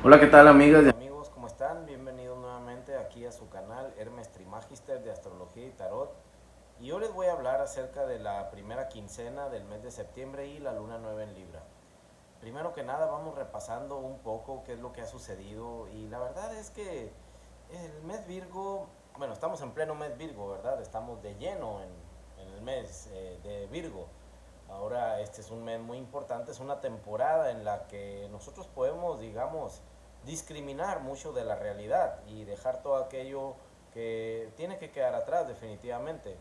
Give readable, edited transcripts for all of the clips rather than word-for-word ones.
Hola, ¿qué tal amigas? Amigos, ¿cómo están? Bienvenidos nuevamente aquí a su canal Hermes Trimagister de Astrología y Tarot. Y hoy les voy a hablar acerca de la primera quincena del mes de septiembre y la luna nueva en Libra. Primero que nada vamos repasando un poco qué es lo que ha sucedido y la verdad es que el mes Virgo, bueno, estamos en pleno mes Virgo, ¿verdad? Estamos de lleno en el mes de Virgo. Ahora este es un mes muy importante, es una temporada en la que nosotros podemos, digamos, discriminar mucho de la realidad y dejar todo aquello que tiene que quedar atrás definitivamente.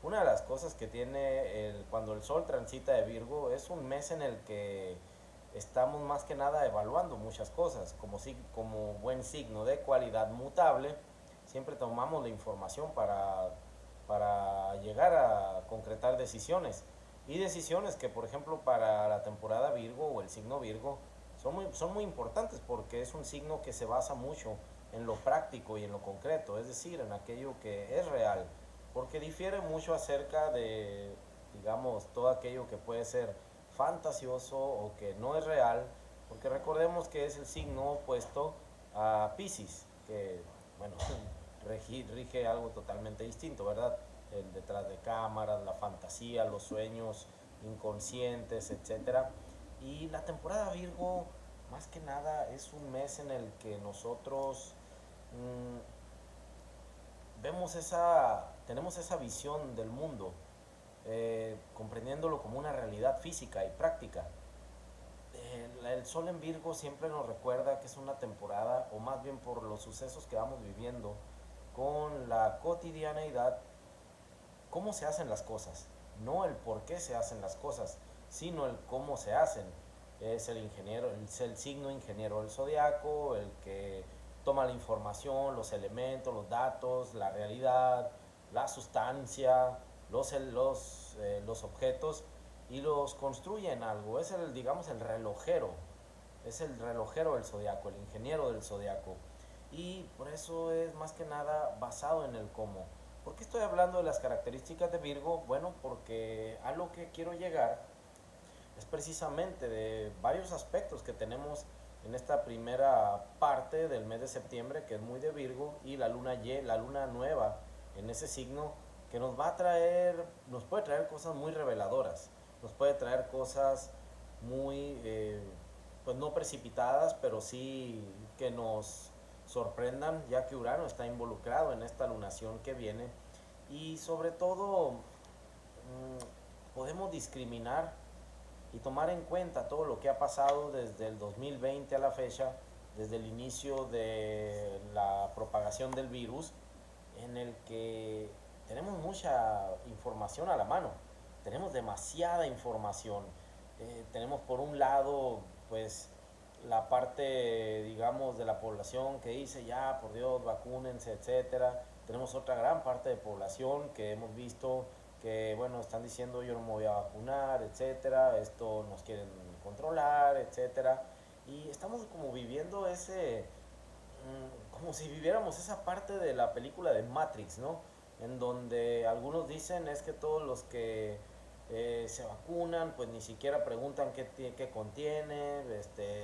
Una de las cosas que tiene cuando el sol transita de Virgo es un mes en el que estamos más que nada evaluando muchas cosas, como buen signo de cualidad mutable, siempre tomamos la información para llegar a concretar decisiones. Y decisiones que, por ejemplo, para la temporada Virgo o el signo Virgo son muy importantes porque es un signo que se basa mucho en lo práctico y en lo concreto, es decir, en aquello que es real, porque difiere mucho acerca de, digamos, todo aquello que puede ser fantasioso o que no es real, porque recordemos que es el signo opuesto a Pisces, que, bueno, rige algo totalmente distinto, ¿verdad? El detrás de cámaras, la fantasía, los sueños inconscientes, etcétera. Y la temporada Virgo, más que nada, es un mes en el que nosotros tenemos esa visión del mundo, comprendiéndolo como una realidad física y práctica. El sol en Virgo siempre nos recuerda que es una temporada, o más bien por los sucesos que vamos viviendo, con la cotidianeidad, cómo se hacen las cosas, no el por qué se hacen las cosas, sino el cómo se hacen. Es el ingeniero, es el signo ingeniero del zodiaco, el que toma la información, los elementos, los datos, la realidad, la sustancia, los objetos y los construye en algo. Es el, digamos, el relojero. Es el relojero del zodiaco, el ingeniero del zodiaco. Y por eso es más que nada basado en el cómo. ¿Por qué estoy hablando de las características de Virgo? Bueno, porque a lo que quiero llegar es precisamente de varios aspectos que tenemos en esta primera parte del mes de septiembre, que es muy de Virgo, y la luna nueva en ese signo, que nos va a traer, nos puede traer cosas muy reveladoras, nos puede traer cosas muy, pues no precipitadas, pero sí que nos sorprendan, ya que Urano está involucrado en esta lunación que viene, y sobre todo podemos discriminar y tomar en cuenta todo lo que ha pasado desde el 2020 a la fecha, desde el inicio de la propagación del virus, en el que tenemos mucha información a la mano, tenemos demasiada información. Tenemos por un lado, pues, la parte, digamos, de la población que dice, ya, por Dios, vacúnense, etcétera. Tenemos otra gran parte de población que hemos visto que, bueno, están diciendo yo no me voy a vacunar, etcétera, esto nos quieren controlar, etcétera. Y estamos como viviendo como si viviéramos esa parte de la película de Matrix, ¿no? En donde algunos dicen es que todos los que se vacunan, pues ni siquiera preguntan qué contiene,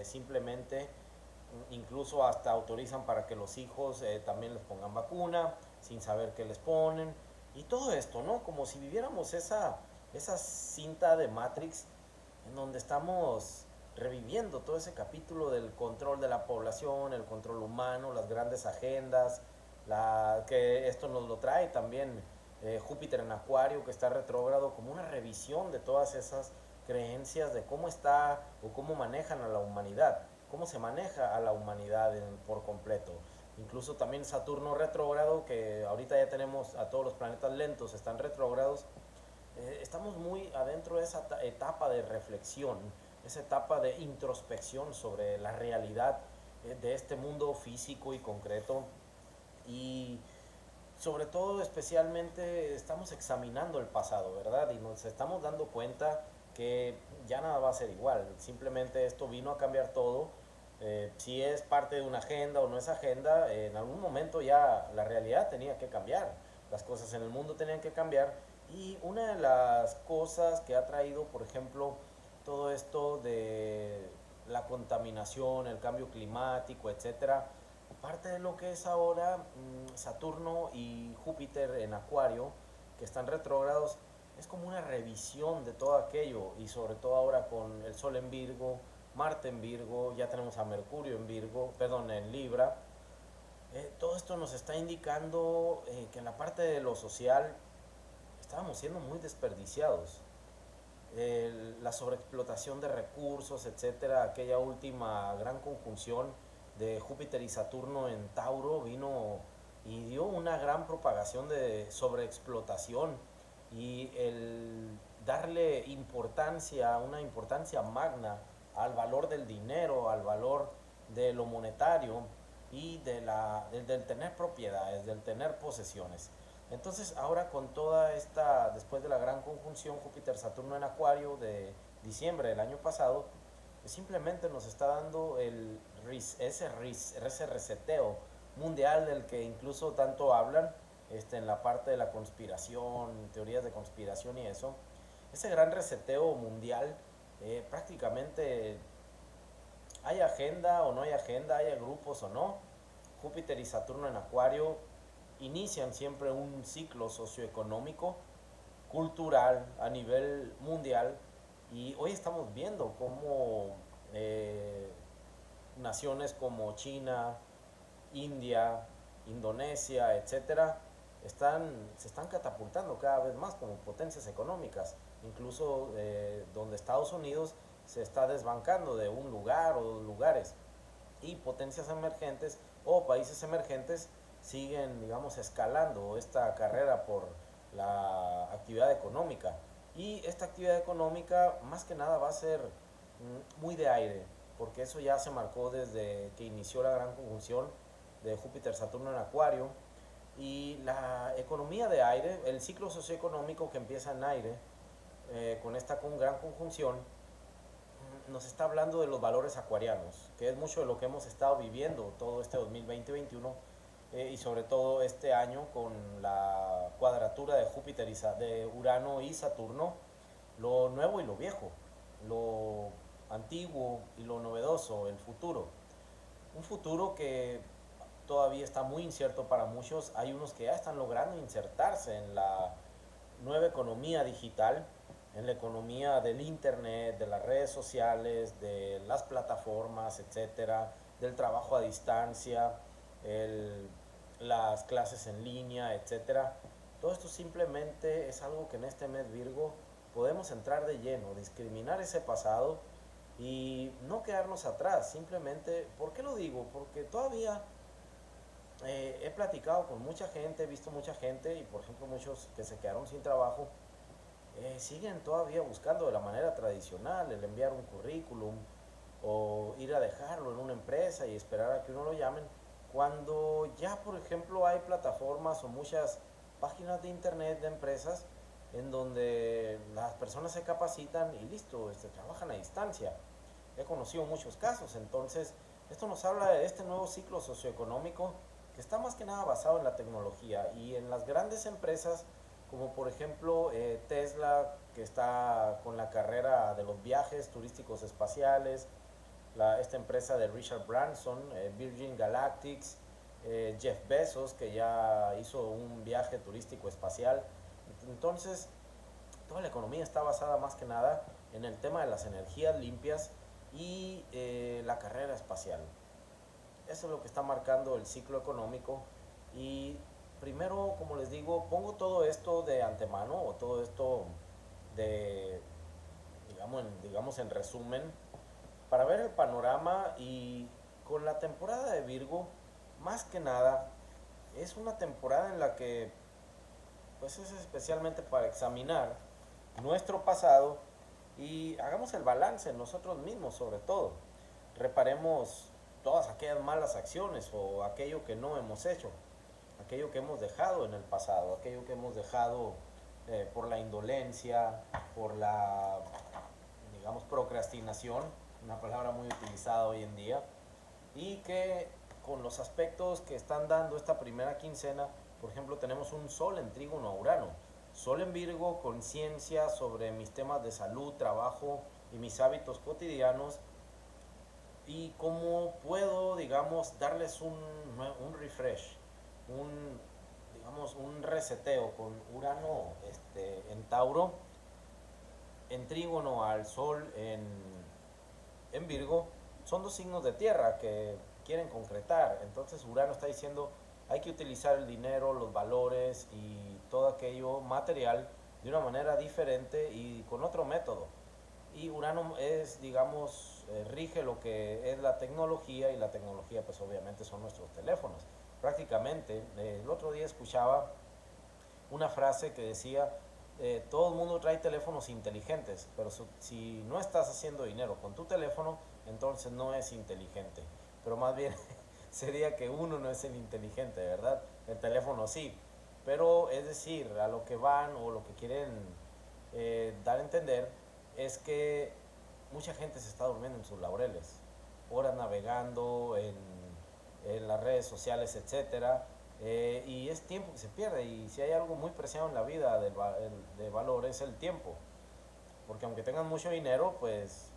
simplemente incluso hasta autorizan para que los hijos también les pongan vacuna, sin saber qué les ponen. Y todo esto, ¿no? Como si viviéramos esa cinta de Matrix en donde estamos reviviendo todo ese capítulo del control de la población, el control humano, las grandes agendas, que esto nos lo trae también Júpiter en Acuario, que está retrógrado, como una revisión de todas esas creencias de cómo está o cómo manejan a la humanidad, cómo se maneja a la humanidad por completo. Incluso también Saturno retrógrado, que ahorita ya tenemos a todos los planetas lentos, están retrógrados. Estamos muy adentro de esa etapa de reflexión, esa etapa de introspección sobre la realidad de este mundo físico y concreto. Y sobre todo, especialmente, estamos examinando el pasado, ¿verdad? Y nos estamos dando cuenta que ya nada va a ser igual. Simplemente esto vino a cambiar todo. Si es parte de una agenda o no es agenda, en algún momento ya la realidad tenía que cambiar. Las cosas en el mundo tenían que cambiar. Y una de las cosas que ha traído, por ejemplo, todo esto la contaminación, el cambio climático, etcétera. Parte de lo que es ahora Saturno y Júpiter en Acuario, que están retrógrados, es como una revisión de todo aquello, y sobre todo ahora con el Sol en Virgo, Marte en Virgo, ya tenemos a Mercurio en Virgo, perdón, en Libra. Todo esto nos está indicando que en la parte de lo social estábamos siendo muy desperdiciados. La sobreexplotación de recursos, etcétera, aquella última gran conjunción de Júpiter y Saturno en Tauro vino y dio una gran propagación de sobreexplotación, y el darle importancia, una importancia magna al valor del dinero, al valor de lo monetario y del tener propiedades, del tener posesiones. Entonces ahora con toda esta, después de la gran conjunción Júpiter-Saturno en Acuario de diciembre del año pasado, pues simplemente nos está dando ese reseteo mundial del que incluso tanto hablan en la parte de la conspiración, teorías de conspiración y eso. Ese gran reseteo mundial, prácticamente hay agenda o no hay agenda, haya grupos o no, Júpiter y Saturno en Acuario inician siempre un ciclo socioeconómico, cultural a nivel mundial, y hoy estamos viendo cómo naciones como China, India, Indonesia, etcétera, se están catapultando cada vez más como potencias económicas, incluso donde Estados Unidos se está desbancando de un lugar o dos lugares, y potencias emergentes o países emergentes siguen, digamos, escalando esta carrera por la actividad económica. Y esta actividad económica más que nada va a ser muy de aire, porque eso ya se marcó desde que inició la gran conjunción de Júpiter-Saturno en Acuario. Y la economía de aire, el ciclo socioeconómico que empieza en aire, con esta gran conjunción, nos está hablando de los valores acuarianos, que es mucho de lo que hemos estado viviendo todo este 2020-21, y sobre todo este año con la cuadratura de Júpiter de Urano y Saturno, lo nuevo y lo viejo, lo antiguo y lo novedoso, el futuro. Un futuro que todavía está muy incierto para muchos. Hay unos que ya están logrando insertarse en la nueva economía digital, en la economía del internet, de las redes sociales, de las plataformas, etcétera, del trabajo a distancia, el, las clases en línea, etcétera. Todo esto simplemente es algo que en este mes Virgo podemos entrar de lleno, discriminar ese pasado y no quedarnos atrás. Simplemente, ¿por qué lo digo? Porque todavía he platicado con mucha gente, he visto mucha gente, y por ejemplo muchos que se quedaron sin trabajo siguen todavía buscando de la manera tradicional el enviar un currículum o ir a dejarlo en una empresa y esperar a que uno lo llamen, cuando ya por ejemplo hay plataformas o muchas páginas de internet de empresas en donde las personas se capacitan y listo, trabajan a distancia. He conocido muchos casos. Entonces esto nos habla de este nuevo ciclo socioeconómico que está más que nada basado en la tecnología y en las grandes empresas, como por ejemplo Tesla, que está con la carrera de los viajes turísticos espaciales, esta empresa de Richard Branson, Virgin Galactics, Jeff Bezos, que ya hizo un viaje turístico espacial. Entonces, toda la economía está basada más que nada en el tema de las energías limpias y la carrera espacial. Eso es lo que está marcando el ciclo económico. Y primero, como les digo, pongo todo esto de antemano, o todo esto de, digamos en resumen, para ver el panorama. Y con la temporada de Virgo, más que nada, es una temporada en la que pues es especialmente para examinar nuestro pasado y hagamos el balance en nosotros mismos, sobre todo. Reparemos todas aquellas malas acciones o aquello que no hemos hecho, aquello que hemos dejado en el pasado, aquello que hemos dejado por la indolencia, por la, digamos, procrastinación, una palabra muy utilizada hoy en día, y que con los aspectos que están dando esta primera quincena, por ejemplo, tenemos un Sol en trígono a Urano, Sol en Virgo, conciencia sobre mis temas de salud, trabajo y mis hábitos cotidianos, y cómo puedo, digamos, darles un refresh, un, digamos, un reseteo con Urano en Tauro, en trígono al Sol en Virgo. Son dos signos de tierra que quieren concretar. Entonces Urano está diciendo hay que utilizar el dinero, los valores y todo aquello material de una manera diferente y con otro método. Y Urano es, digamos, rige lo que es la tecnología, y la tecnología pues obviamente son nuestros teléfonos. Prácticamente, el otro día escuchaba una frase que decía, todo el mundo trae teléfonos inteligentes, pero si no estás haciendo dinero con tu teléfono, entonces no es inteligente. Pero más bien sería que uno no es el inteligente, ¿verdad? El teléfono sí. Pero es decir, a lo que van o lo que quieren dar a entender es que mucha gente se está durmiendo en sus laureles, horas navegando en las redes sociales, etcétera, y es tiempo que se pierde. Y si hay algo muy preciado en la vida de valor es el tiempo, porque aunque tengas mucho dinero, pues,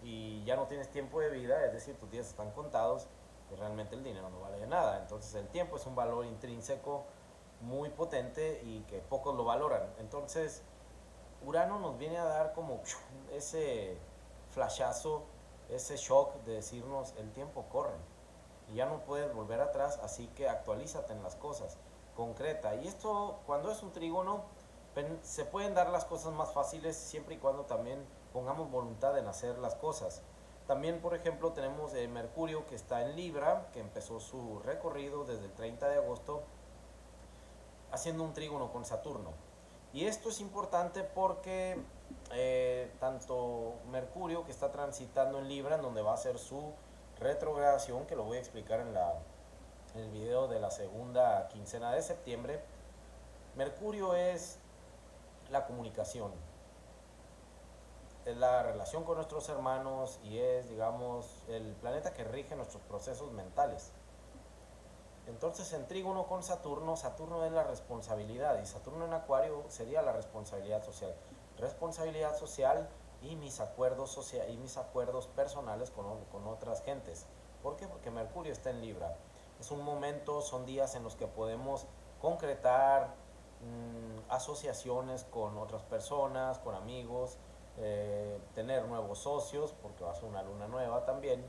y ya no tienes tiempo de vida, es decir, tus días están contados, pues realmente el dinero no vale de nada. Entonces el tiempo es un valor intrínseco muy potente y que pocos lo valoran. Entonces Urano nos viene a dar como ese flashazo, ese shock de decirnos el tiempo corre y ya no puedes volver atrás, así que actualízate en las cosas, concreta. Y esto, cuando es un trígono, se pueden dar las cosas más fáciles siempre y cuando también pongamos voluntad en hacer las cosas. También, por ejemplo, tenemos Mercurio, que está en Libra, que empezó su recorrido desde el 30 de agosto haciendo un trígono con Saturno. Y esto es importante porque tanto Mercurio, que está transitando en Libra, en donde va a hacer su retrogradación, que lo voy a explicar en el video de la segunda quincena de septiembre. Mercurio es la comunicación, es la relación con nuestros hermanos y es, digamos, el planeta que rige nuestros procesos mentales. Entonces en trígono con Saturno, Saturno es la responsabilidad y Saturno en Acuario sería la responsabilidad social. Responsabilidad social y mis acuerdos, y mis acuerdos personales con otras gentes. ¿Por qué? Porque Mercurio está en Libra. Es un momento, son días en los que podemos concretar asociaciones con otras personas, con amigos, tener nuevos socios, porque va a ser una luna nueva también.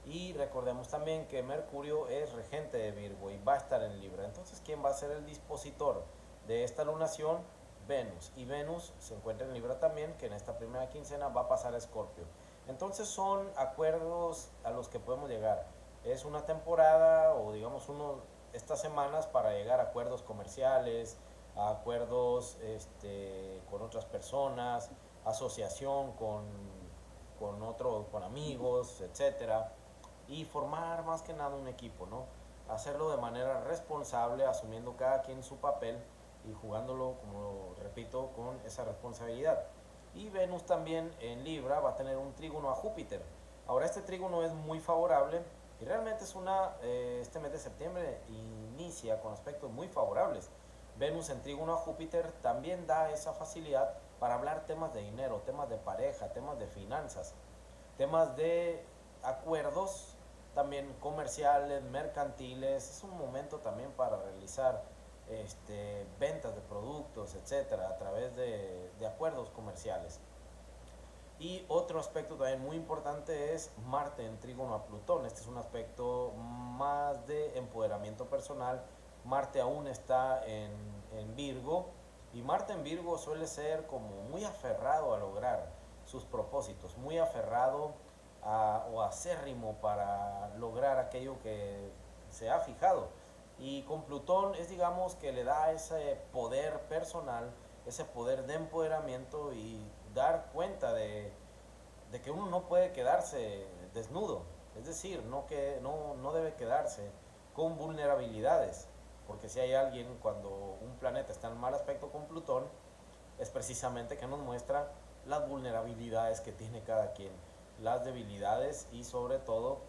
Y recordemos también que Mercurio es regente de Virgo y va a estar en Libra. Entonces, ¿quién va a ser el dispositor de esta lunación? Venus. Y Venus se encuentra en Libra también, que en esta primera quincena va a pasar a Escorpio. Entonces son acuerdos a los que podemos llegar. Es una temporada o digamos estas semanas para llegar a acuerdos comerciales, a acuerdos con otras personas, asociación con amigos, etcétera, y formar más que nada un equipo, ¿no? Hacerlo de manera responsable, asumiendo cada quien su papel y jugándolo, como repito, con esa responsabilidad. Y Venus también en Libra va a tener un trígono a Júpiter. Ahora este trígono es muy favorable y realmente este mes de septiembre inicia con aspectos muy favorables. Venus en trígono a Júpiter también da esa facilidad para hablar temas de dinero, temas de pareja, temas de finanzas, temas de acuerdos también comerciales, mercantiles. Es un momento también para realizar ventas de productos, etcétera, a través de acuerdos comerciales. Y otro aspecto también muy importante es Marte en trígono a Plutón. Este es un aspecto más de empoderamiento personal. Marte aún está en Virgo, y Marte en Virgo suele ser como muy aferrado a lograr sus propósitos, muy aferrado o acérrimo para lograr aquello que se ha fijado. Y con Plutón es, digamos, que le da ese poder personal, ese poder de empoderamiento y dar cuenta de que uno no puede quedarse desnudo. Es decir, no debe quedarse con vulnerabilidades. Porque si hay alguien, cuando un planeta está en mal aspecto con Plutón, es precisamente que nos muestra las vulnerabilidades que tiene cada quien, las debilidades y sobre todo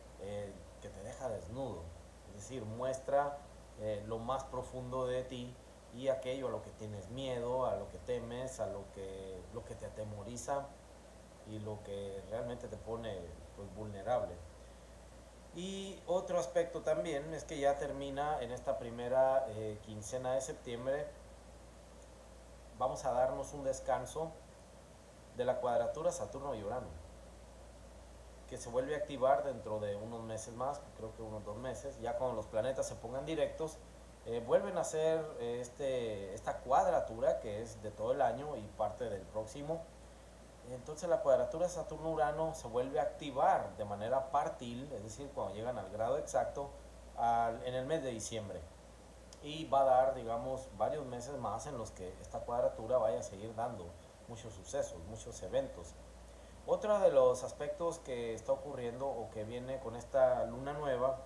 que te deja desnudo. Es decir, muestra lo más profundo de ti y aquello a lo que tienes miedo, a lo que temes, a lo que te atemoriza y lo que realmente te pone pues vulnerable. Y otro aspecto también es que ya termina en esta primera quincena de septiembre, vamos a darnos un descanso de la cuadratura Saturno y Urano, que se vuelve a activar dentro de unos meses más, creo que unos 2 meses, ya cuando los planetas se pongan directos, vuelven a hacer esta cuadratura que es de todo el año y parte del próximo. Entonces la cuadratura Saturno-Urano se vuelve a activar de manera partil, es decir, cuando llegan al grado exacto, en el mes de diciembre. Y va a dar, digamos, varios meses más en los que esta cuadratura vaya a seguir dando muchos sucesos, muchos eventos. Otro de los aspectos que está ocurriendo o que viene con esta luna nueva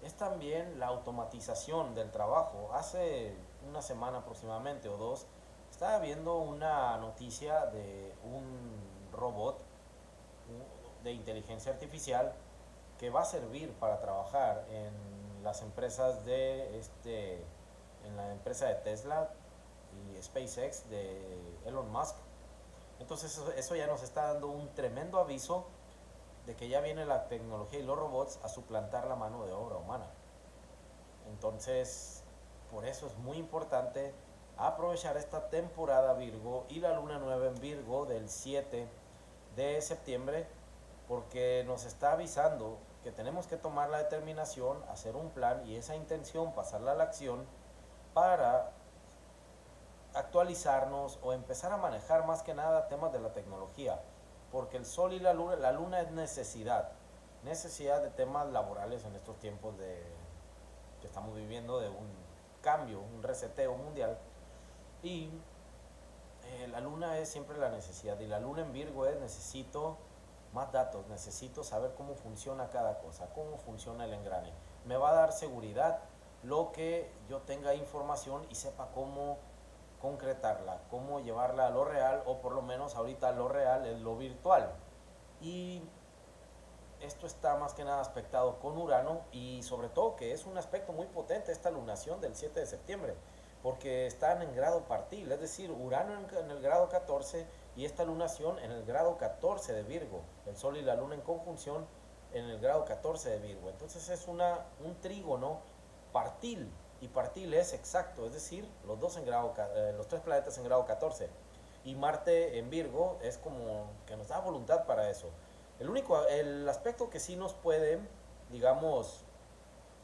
es también la automatización del trabajo. Hace una semana aproximadamente o dos, estaba viendo una noticia de un robot de inteligencia artificial que va a servir para trabajar en las empresas en la empresa de Tesla y SpaceX de Elon Musk. Entonces eso ya nos está dando un tremendo aviso de que ya viene la tecnología y los robots a suplantar la mano de obra humana. Entonces, por eso es muy importante aprovechar esta temporada Virgo y la luna nueva en Virgo del 7 de septiembre, porque nos está avisando que tenemos que tomar la determinación, hacer un plan y esa intención pasarla a la acción para actualizarnos o empezar a manejar más que nada temas de la tecnología, porque el sol y la luna es necesidad de temas laborales en estos tiempos que estamos viviendo, de un cambio, un reseteo mundial. Y la luna es siempre la necesidad, y la luna en Virgo es necesito más datos, necesito saber cómo funciona cada cosa, cómo funciona el engrane. Me va a dar seguridad lo que yo tenga información y sepa cómo concretarla, cómo llevarla a lo real, o por lo menos ahorita lo real es lo virtual. Y esto está más que nada aspectado con Urano, y sobre todo que es un aspecto muy potente esta lunación del 7 de septiembre, porque están en grado partil, es decir, Urano en el grado 14 y esta lunación en el grado 14 de Virgo, el Sol y la Luna en conjunción en el grado 14 de Virgo. Entonces es un trígono partil, y partil es exacto, es decir, los tres planetas en grado 14, y Marte en Virgo es como que nos da voluntad para eso. El aspecto que sí nos puede, digamos,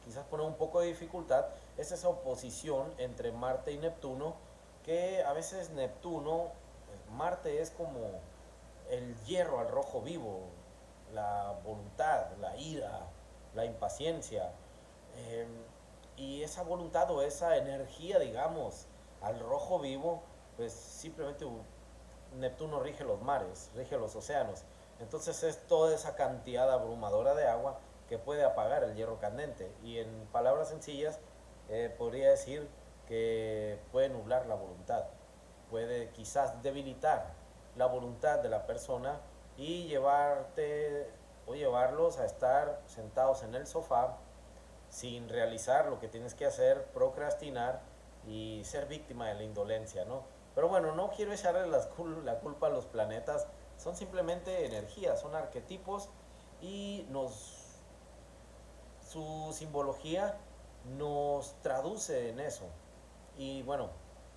quizás poner un poco de dificultad es esa oposición entre Marte y Neptuno, que a veces Marte es como el hierro al rojo vivo, la voluntad, la ira, la impaciencia, eh, y esa voluntad o esa energía, digamos, al rojo vivo, pues simplemente Neptuno rige los mares, rige los océanos. Entonces es toda esa cantidad abrumadora de agua que puede apagar el hierro candente. Y en palabras sencillas, podría decir que puede nublar la voluntad, puede quizás debilitar la voluntad de la persona y llevarte o llevarlos a estar sentados en el sofá sin realizar lo que tienes que hacer, procrastinar y ser víctima de la indolencia, ¿no? Pero bueno, no quiero echarle la culpa a los planetas, son simplemente energías, son arquetipos, y su simbología nos traduce en eso. Y bueno,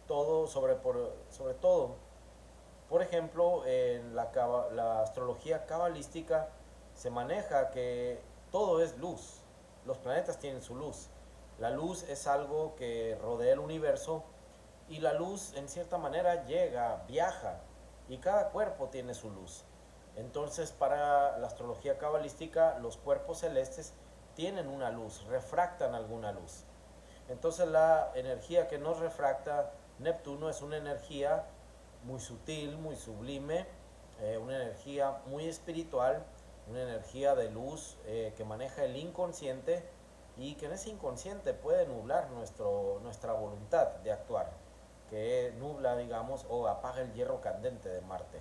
sobre todo, por ejemplo, en la astrología cabalística se maneja que todo es luz, los planetas tienen su luz. La luz es algo que rodea el universo, y la luz en cierta manera viaja, y cada cuerpo tiene su luz. Entonces, para la astrología cabalística, los cuerpos celestes tienen una luz, refractan alguna luz. Entonces la energía que nos refracta Neptuno es una energía muy sutil, muy sublime, una energía muy espiritual, una energía de luz que maneja el inconsciente, y que en ese inconsciente puede nublar nuestra voluntad de actuar, que nubla, digamos, o apaga el hierro candente de Marte.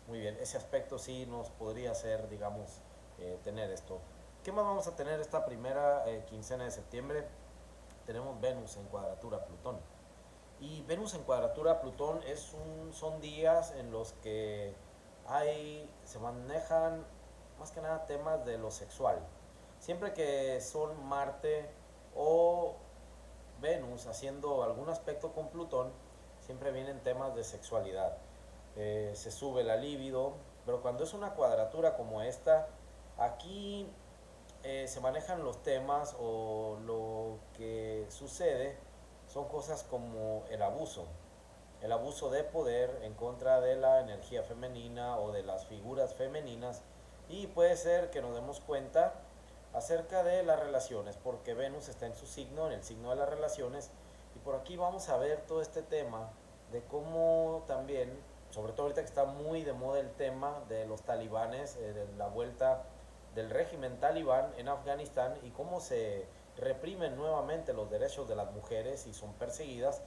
Muy bien, ese aspecto sí nos podría hacer, digamos, tener esto. ¿Qué más vamos a tener esta primera quincena de septiembre? Tenemos Venus en cuadratura a Plutón. Y Venus en cuadratura a Plutón son días en los que se manejan más que nada temas de lo sexual. Siempre que son Marte o Venus haciendo algún aspecto con Plutón, siempre vienen temas de sexualidad. Se sube la libido, pero cuando es una cuadratura como esta, aquí se manejan los temas o lo que sucede son cosas como el abuso de poder en contra de la energía femenina o de las figuras femeninas, y puede ser que nos demos cuenta acerca de las relaciones, porque Venus está en su signo, en el signo de las relaciones, y por aquí vamos a ver todo este tema de cómo también, sobre todo ahorita que está muy de moda el tema de los talibanes, de la vuelta del régimen talibán en Afganistán y cómo se reprimen nuevamente los derechos de las mujeres y son perseguidas.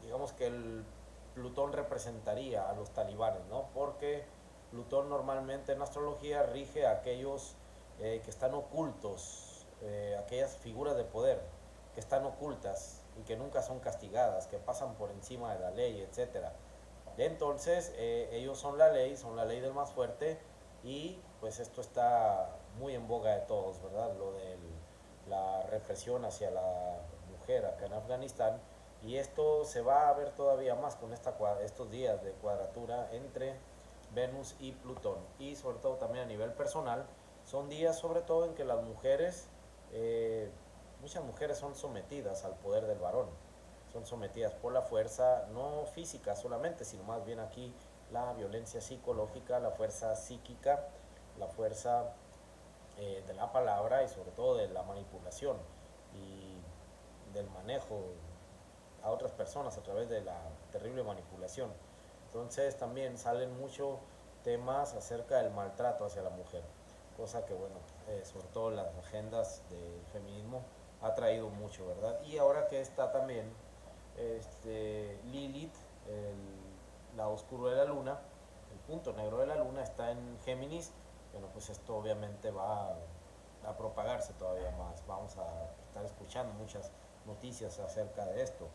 Digamos que el Plutón representaría a los talibanes, ¿no? Porque Plutón normalmente en astrología rige a aquellos que están ocultos, aquellas figuras de poder que están ocultas y que nunca son castigadas, que pasan por encima de la ley, etcétera. Entonces, ellos son la ley del más fuerte, y pues esto está muy en boga de todos, ¿verdad? Lo de la represión hacia la mujer acá en Afganistán, y esto se va a ver todavía más con estos días de cuadratura entre Venus y Plutón, y sobre todo también a nivel personal, son días sobre todo en que las mujeres, eh, muchas mujeres son sometidas al poder del varón, son sometidas por la fuerza, no física solamente, sino más bien aquí la violencia psicológica, la fuerza psíquica, la fuerza de la palabra y sobre todo de la manipulación y del manejo a otras personas a través de la terrible manipulación. Entonces también salen muchos temas acerca del maltrato hacia la mujer, cosa que bueno, sobre todo las agendas del feminismo ha traído mucho, ¿verdad? Y ahora que está también Lilith, el lado oscuro de la luna, el punto negro de la luna está en Géminis, bueno, pues esto obviamente va a propagarse todavía más, vamos a estar escuchando muchas noticias acerca de esto.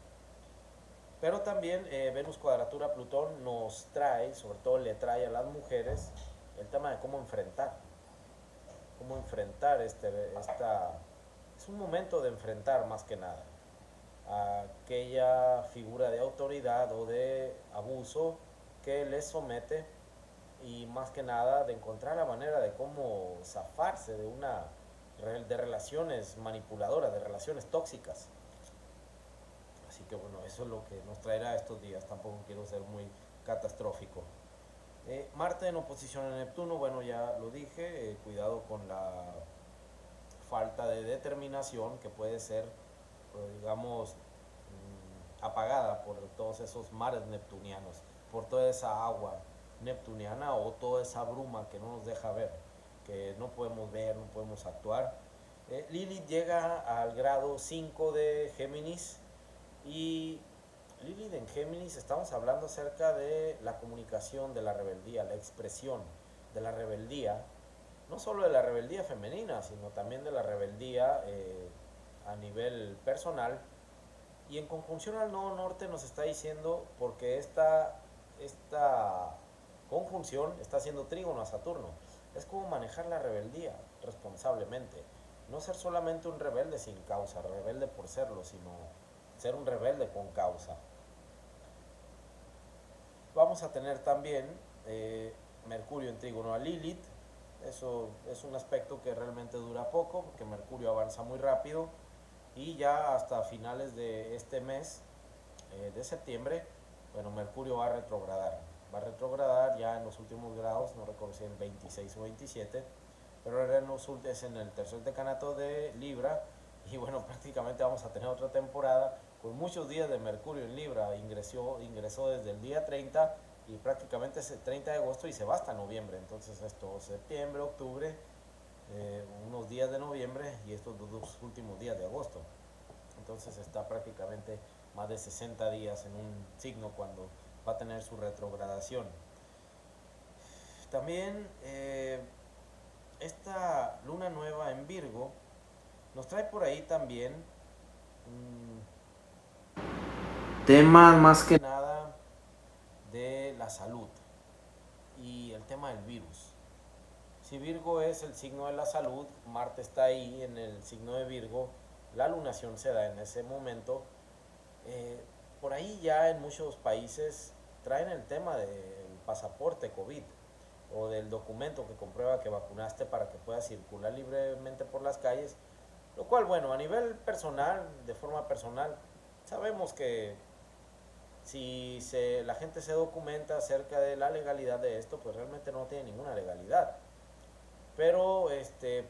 Pero también Venus cuadratura Plutón nos trae, sobre todo le trae a las mujeres, el tema de cómo enfrentar es un momento de enfrentar más que nada a aquella figura de autoridad o de abuso que les somete, y más que nada de encontrar la manera de cómo zafarse de relaciones manipuladoras, de relaciones tóxicas. Así que bueno, eso es lo que nos traerá estos días. Tampoco quiero ser muy catastrófico. Marte en oposición a Neptuno, bueno, ya lo dije, cuidado con la falta de determinación que puede ser, digamos, apagada por todos esos mares neptunianos, por toda esa agua neptuniana o toda esa bruma que no nos deja ver, que no podemos ver, no podemos actuar. Lilith llega al grado 5 de Géminis, y Lilith en Géminis estamos hablando acerca de la comunicación, de la rebeldía, la expresión de la rebeldía, no solo de la rebeldía femenina, sino también de la rebeldía a nivel personal. Y en conjunción al nodo norte nos está diciendo, porque esta conjunción está haciendo trígono a Saturno, es como manejar la rebeldía responsablemente. No ser solamente un rebelde sin causa, rebelde por serlo, sino ser un rebelde con causa. Vamos a tener también Mercurio en trígono a Lilith. Eso es un aspecto que realmente dura poco, porque Mercurio avanza muy rápido, y ya hasta finales de este mes de septiembre, bueno, Mercurio va a retrogradar ya en los últimos grados, no recuerdo si en 26 o 27, pero es en el tercer decanato de Libra, y bueno, prácticamente vamos a tener otra temporada con muchos días de Mercurio en Libra. Ingresó desde el día 30 y prácticamente es el 30 de agosto y se va hasta noviembre. Entonces esto, septiembre, octubre, unos días de noviembre y estos dos últimos días de agosto. Entonces está prácticamente más de 60 días en un signo cuando va a tener su retrogradación. También esta luna nueva en Virgo nos trae por ahí también temas más que nada de la salud y el tema del virus. Si Virgo es el signo de la salud, Marte está ahí en el signo de Virgo, la lunación se da en ese momento. Eh, por ahí ya en muchos países traen el tema del pasaporte COVID o del documento que comprueba que vacunaste para que puedas circular libremente por las calles. Lo cual, bueno, a nivel personal, de forma personal, sabemos que si la gente se documenta acerca de la legalidad de esto, pues realmente no tiene ninguna legalidad. Pero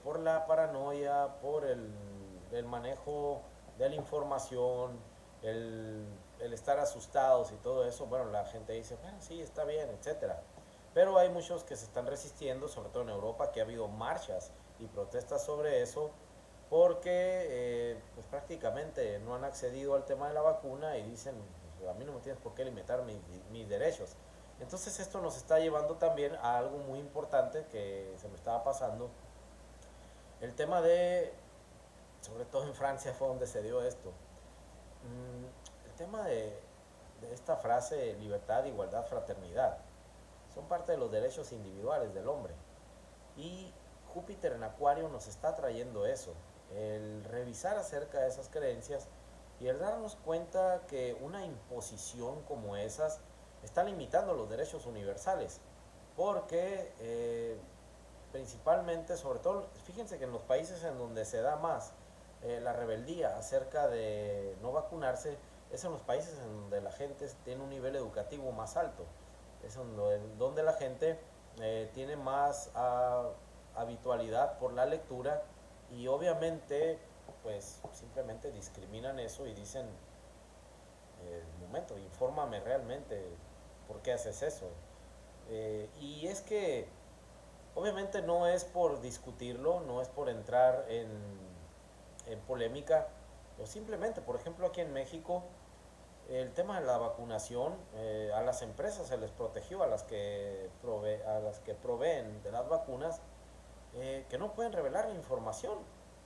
por la paranoia, por el manejo de la información, el estar asustados y todo eso, bueno, la gente dice, bueno, sí, está bien, etcétera. Pero hay muchos que se están resistiendo, sobre todo en Europa, que ha habido marchas y protestas sobre eso, porque pues prácticamente no han accedido al tema de la vacuna y dicen, pues, a mí no me tienes por qué limitar mis derechos. Entonces esto nos está llevando también a algo muy importante que se me estaba pasando. El tema de, sobre todo en Francia fue donde se dio esto. El tema de esta frase libertad, igualdad, fraternidad. Son parte de los derechos individuales del hombre. Y Júpiter en Acuario nos está trayendo eso. El revisar acerca de esas creencias y el darnos cuenta que una imposición como esas está limitando los derechos universales. Porque principalmente, sobre todo, fíjense que en los países en donde se da más la rebeldía acerca de no vacunarse, es en los países en donde la gente tiene un nivel educativo más alto. Es donde la gente tiene más habitualidad por la lectura y obviamente pues simplemente discriminan eso y dicen, momento, infórmame realmente por qué haces eso. Y es que obviamente no es por discutirlo, no es por entrar en polémica, o simplemente, por ejemplo, aquí en México, el tema de la vacunación, a las empresas se les protegió, a las que proveen de las vacunas, que no pueden revelar la información.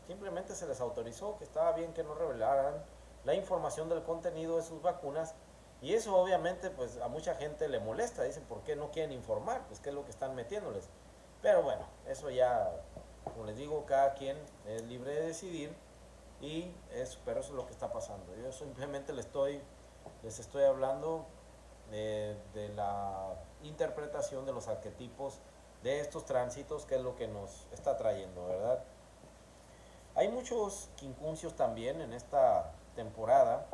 Simplemente se les autorizó que estaba bien que no revelaran la información del contenido de sus vacunas y eso obviamente pues a mucha gente le molesta, dicen por qué no quieren informar, pues qué es lo que están metiéndoles. Pero bueno, eso ya, como les digo, cada quien es libre de decidir pero eso es lo que está pasando. Yo simplemente les estoy hablando de la interpretación de los arquetipos de estos tránsitos, que es lo que nos está trayendo, ¿verdad? Hay muchos quincunциos también en esta temporada.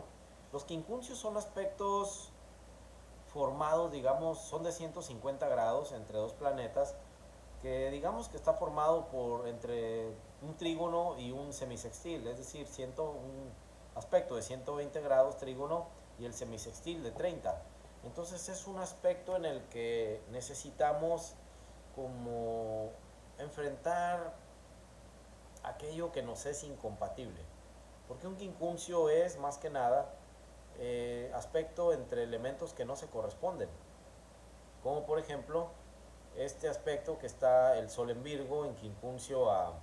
Los quincunциos son aspectos formados, digamos, son de 150 grados entre dos planetas, que digamos que está formado por entre un trígono y un semisextil, es decir, un aspecto de 120 grados trígono y el semisextil de 30. Entonces es un aspecto en el que necesitamos como enfrentar aquello que nos es incompatible. Porque un quincuncio es más que nada aspecto entre elementos que no se corresponden. Como por ejemplo este aspecto que está el Sol en Virgo, en quincuncio a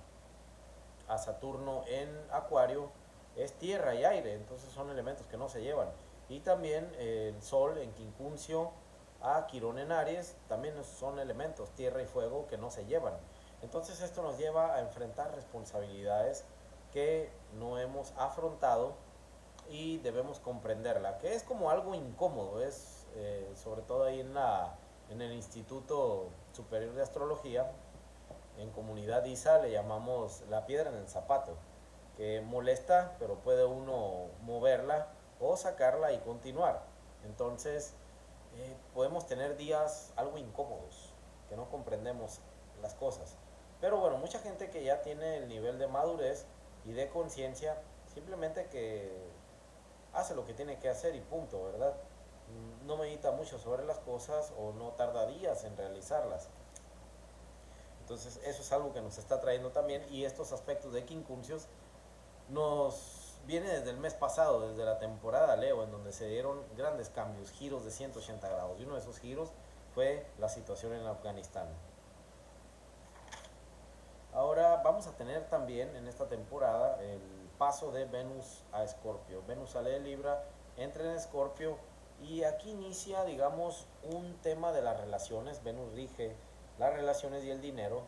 Saturno en Acuario, es tierra y aire, entonces son elementos que no se llevan. Y también el Sol en quincuncio a Quirón en Aries, también son elementos tierra y fuego que no se llevan. Entonces esto nos lleva a enfrentar responsabilidades que no hemos afrontado y debemos comprenderla, que es como algo incómodo, es sobre todo ahí en el Instituto Superior de Astrología, en comunidad ISA le llamamos la piedra en el zapato, que molesta, pero puede uno moverla o sacarla y continuar. Entonces, podemos tener días algo incómodos, que no comprendemos las cosas. Pero bueno, mucha gente que ya tiene el nivel de madurez y de conciencia, simplemente que hace lo que tiene que hacer y punto, ¿verdad? No medita mucho sobre las cosas o no tarda días en realizarlas. Entonces eso es algo que nos está trayendo también y estos aspectos de quincunциos nos viene desde el mes pasado, desde la temporada Leo, en donde se dieron grandes cambios, giros de 180 grados y uno de esos giros fue la situación en Afganistán. Ahora vamos a tener también en esta temporada el paso de Venus a Escorpio. Venus sale de Libra, entra en Escorpio y aquí inicia, digamos, un tema de las relaciones. Venus rige las relaciones y el dinero.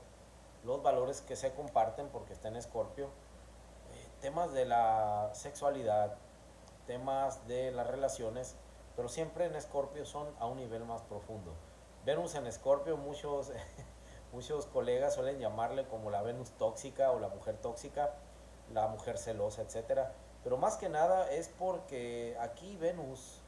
los valores que se comparten porque está en Escorpio, temas de la sexualidad, temas de las relaciones, pero siempre en Escorpio son a un nivel más profundo. Venus en Escorpio, muchos, muchos colegas suelen llamarle como la Venus tóxica o la mujer tóxica, la mujer celosa, etcétera. Pero más que nada es porque aquí Venus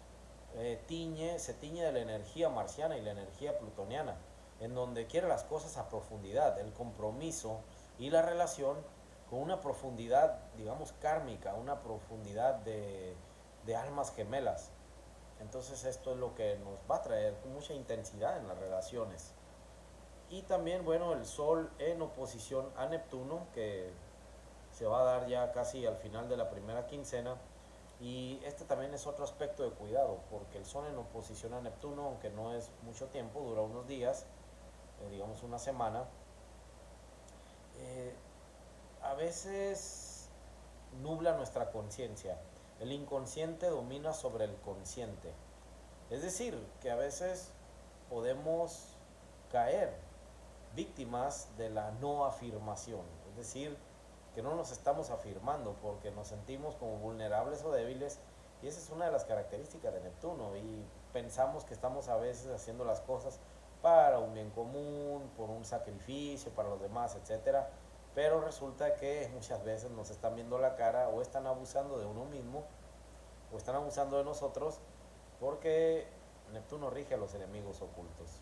se tiñe de la energía marciana y la energía plutoniana, en donde quiere las cosas a profundidad, el compromiso y la relación con una profundidad, digamos, kármica, una profundidad de almas gemelas. Entonces esto es lo que nos va a traer mucha intensidad en las relaciones. Y también, bueno, el Sol en oposición a Neptuno, que se va a dar ya casi al final de la primera quincena. Y este también es otro aspecto de cuidado, porque el Sol en oposición a Neptuno, aunque no es mucho tiempo, dura unos días, digamos una semana, eh, a veces nubla nuestra conciencia. El inconsciente domina sobre el consciente. Es decir, que a veces podemos caer víctimas de la no afirmación. Es decir, que no nos estamos afirmando porque nos sentimos como vulnerables o débiles, y esa es una de las características de Neptuno, y pensamos que estamos a veces haciendo las cosas para un bien común, por un sacrificio para los demás, etcétera, pero resulta que muchas veces nos están viendo la cara o están abusando de uno mismo o están abusando de nosotros, porque Neptuno rige a los enemigos ocultos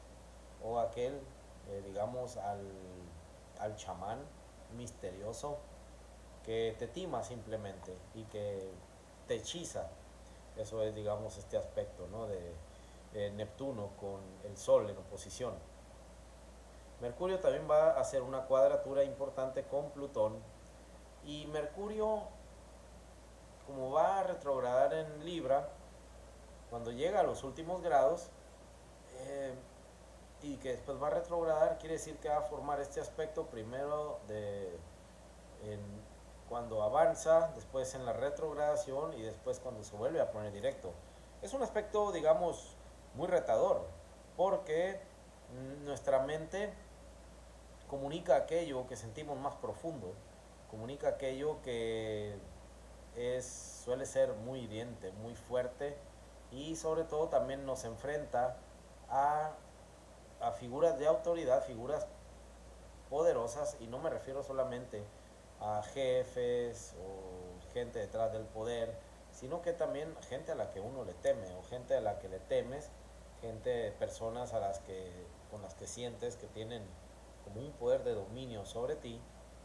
o aquel, digamos, al chamán misterioso que te tima simplemente y que te hechiza. Eso es, digamos, este aspecto, ¿no? de Neptuno con el Sol en oposición. Mercurio también va a hacer una cuadratura importante con Plutón, y Mercurio, como va a retrogradar en Libra, cuando llega a los últimos grados, eh, y que después va a retrogradar, quiere decir que va a formar este aspecto primero en, cuando avanza, después en la retrogradación y después cuando se vuelve a poner directo. Es un aspecto, digamos, muy retador, porque nuestra mente comunica aquello que sentimos más profundo, comunica aquello que suele ser muy hiriente, muy fuerte, y sobre todo también nos enfrenta a, a figuras de autoridad, figuras poderosas, y no me refiero solamente a jefes o gente detrás del poder, sino que también gente a la que uno le teme o gente a la que le temes, gente, personas con las que sientes que tienen como un poder de dominio sobre ti,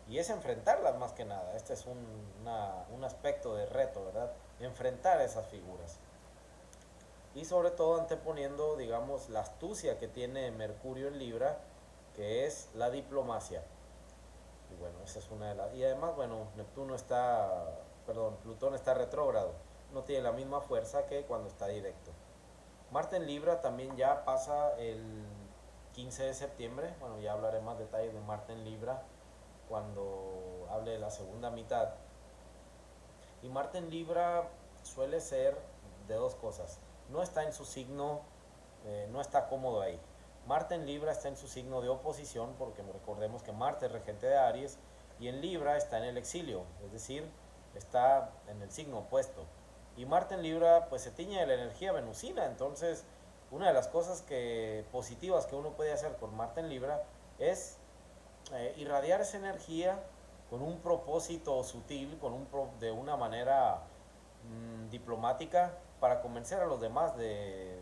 y es enfrentarlas más que nada. Este es un aspecto de reto, ¿verdad? Enfrentar esas figuras. Y sobre todo anteponiendo, digamos, la astucia que tiene Mercurio en Libra, que es la diplomacia. Y bueno, esa es una de las... Y además, bueno, Plutón está retrógrado. No tiene la misma fuerza que cuando está directo. Marte en Libra también ya pasa el 15 de septiembre. Bueno, ya hablaré más detalles de Marte en Libra cuando hable de la segunda mitad. Y Marte en Libra suele ser de dos cosas. No está en su signo, no está cómodo ahí. Marte en Libra está en su signo de oposición, porque recordemos que Marte es regente de Aries, y en Libra está en el exilio, es decir, está en el signo opuesto. Y Marte en Libra pues se tiñe de la energía venusina. Entonces una de las cosas positivas que uno puede hacer con Marte en Libra es irradiar esa energía con un propósito sutil, de una manera diplomática, para convencer a los demás de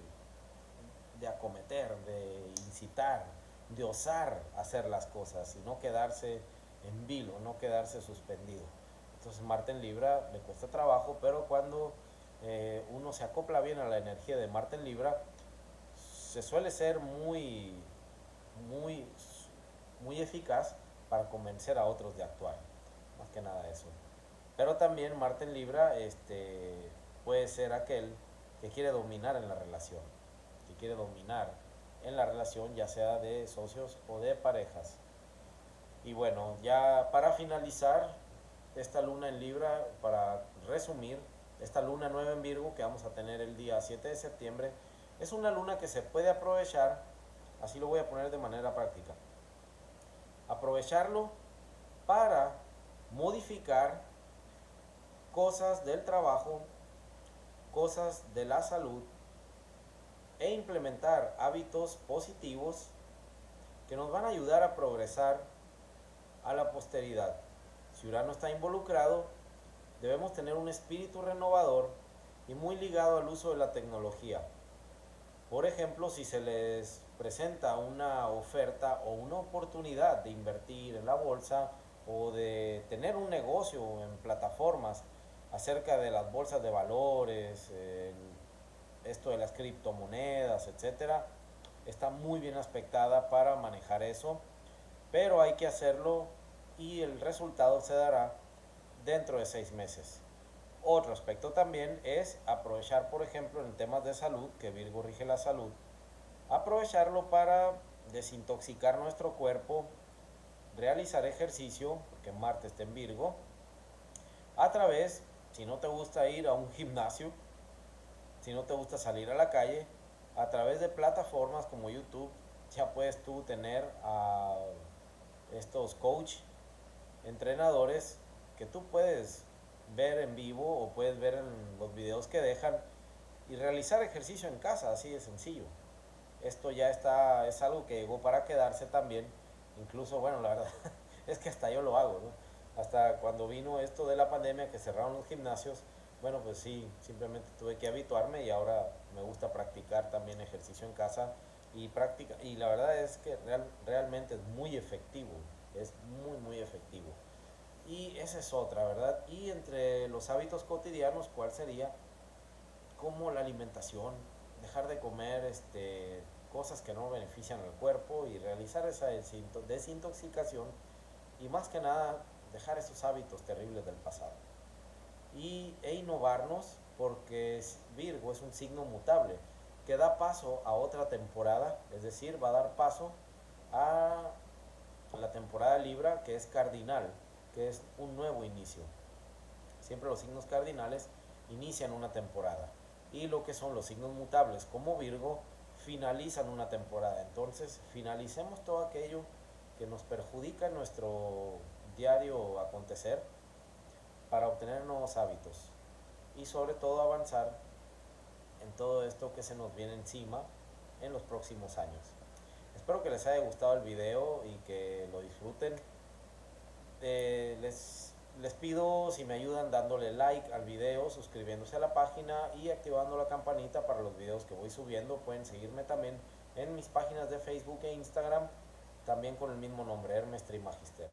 acometer, de incitar, de osar hacer las cosas y no quedarse en vilo, no quedarse suspendido. Entonces Marte en Libra le cuesta trabajo, pero cuando uno se acopla bien a la energía de Marte en Libra, se suele ser muy, muy eficaz para convencer a otros de actuar. Más que nada eso. Pero también Marte en Libra puede ser aquel que quiere dominar en la relación, que quiere dominar en la relación, ya sea de socios o de parejas. Y bueno, ya para finalizar, esta luna en Libra, para resumir, esta luna nueva en Virgo que vamos a tener el día 7 de septiembre, es una luna que se puede aprovechar, así lo voy a poner de manera práctica. Aprovecharlo para modificar cosas del trabajo, cosas de la salud e implementar hábitos positivos que nos van a ayudar a progresar a la posteridad. Si Urano está involucrado, debemos tener un espíritu renovador y muy ligado al uso de la tecnología. Por ejemplo, si se les presenta una oferta o una oportunidad de invertir en la bolsa o de tener un negocio en plataformas acerca de las bolsas de valores, esto de las criptomonedas, etcétera, está muy bien aspectada para manejar eso, pero hay que hacerlo y el resultado se dará dentro de 6 meses. Otro aspecto también es aprovechar, por ejemplo, en temas de salud, que Virgo rige la salud, aprovecharlo para desintoxicar nuestro cuerpo, realizar ejercicio, porque Marte está en Virgo, a través, si no te gusta ir a un gimnasio, si no te gusta salir a la calle, a través de plataformas como YouTube, ya puedes tú tener a estos coach, entrenadores que tú puedes ver en vivo o puedes ver en los videos que dejan y realizar ejercicio en casa, así de sencillo. Esto ya está, es algo que llegó para quedarse también. Incluso, bueno, la verdad es que hasta yo lo hago, ¿no? Hasta cuando vino esto de la pandemia que cerraron los gimnasios, bueno, pues sí, simplemente tuve que habituarme y ahora me gusta practicar también ejercicio en casa y la verdad es que realmente es muy efectivo, es muy efectivo. Y esa es otra, ¿verdad? Y entre los hábitos cotidianos, ¿cuál sería? Como la alimentación, dejar de comer cosas que no benefician al cuerpo y realizar esa desintoxicación y más que nada dejar esos hábitos terribles del pasado e innovarnos porque Virgo es un signo mutable que da paso a otra temporada, es decir, va a dar paso a la temporada Libra, que es cardinal, que es un nuevo inicio. Siempre los signos cardinales inician una temporada y lo que son los signos mutables como Virgo finalizan una temporada. Entonces finalicemos todo aquello que nos perjudica en nuestro diario acontecer para obtener nuevos hábitos y sobre todo avanzar en todo esto que se nos viene encima en los próximos años. Espero que les haya gustado el video y que lo disfruten. Les pido si me ayudan dándole like al video, suscribiéndose a la página y activando la campanita para los videos que voy subiendo. Pueden seguirme también en mis páginas de Facebook e Instagram, también con el mismo nombre, Hermes Trimagister.